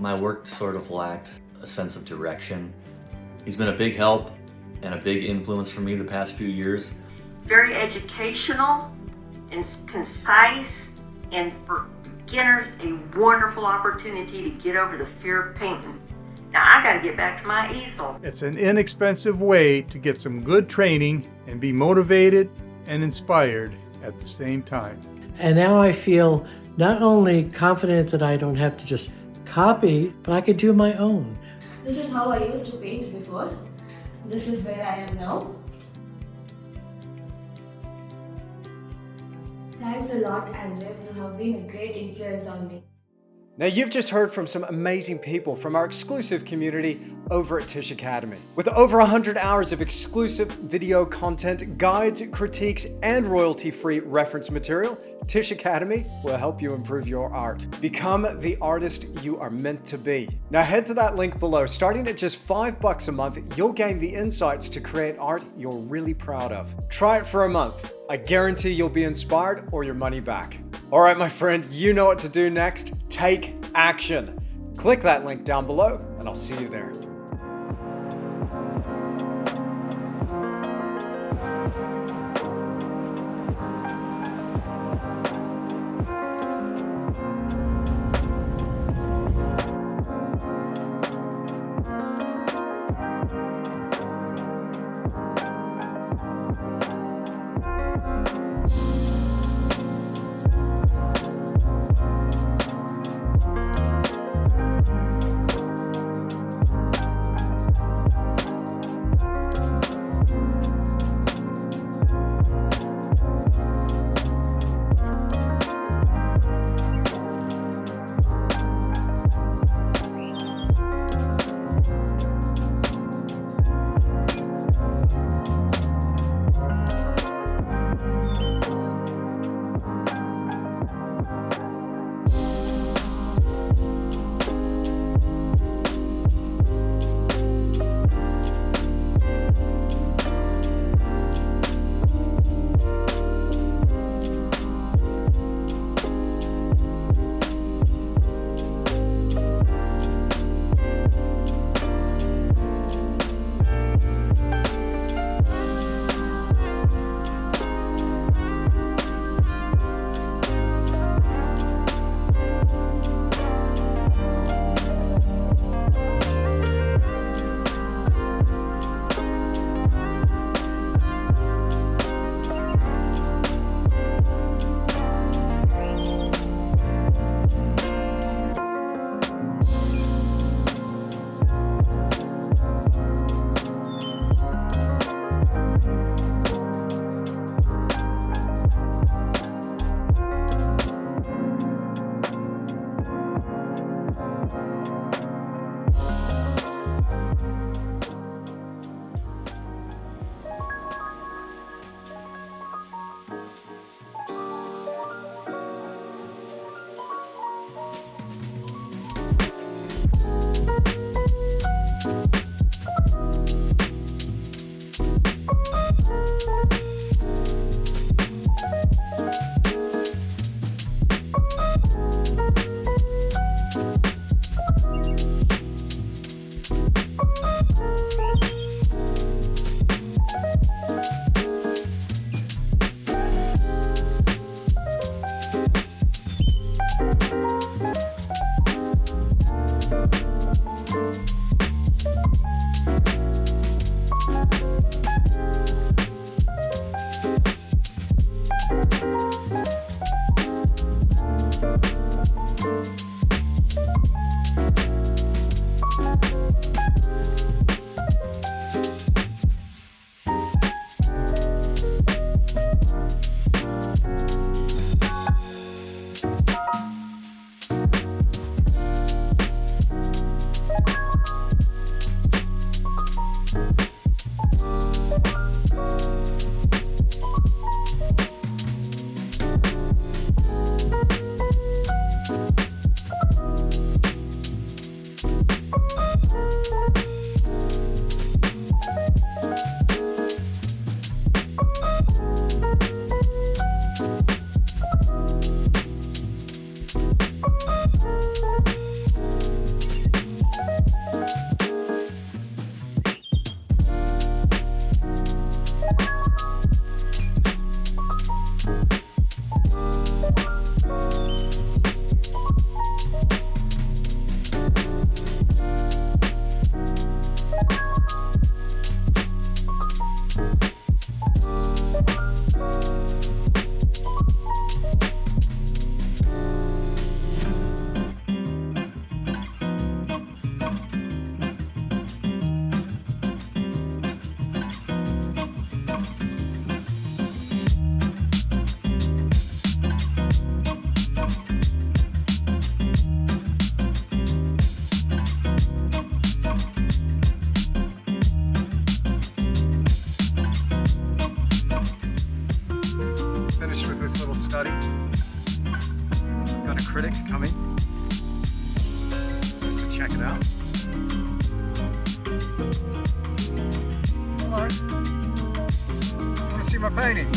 My work sort of lacked a sense of direction. He's been a big help and a big influence for me the past few years. Very educational and concise, and for beginners, a wonderful opportunity to get over the fear of painting. Now I gotta get back to my easel. It's an inexpensive way to get some good training and be motivated and inspired at the same time. And now I feel not only confident that I don't have to just copy, but I could do my own. This is how I used to paint before. This is where I am now. Thanks a lot, Andrew. You have been a great influence on me. Now you've just heard from some amazing people from our exclusive community over at Tisch Academy. With over 100 hours of exclusive video content, guides, critiques, and royalty-free reference material, Tisch Academy will help you improve your art. Become the artist you are meant to be. Now head to that link below. Starting at just $5 a month, you'll gain the insights to create art you're really proud of. Try it for a month. I guarantee you'll be inspired or your money back. All right, my friend, you know what to do next. Take action. Click that link down below and I'll see you there. study. Got a critic coming just to check it out. Hello. Want to see my painting?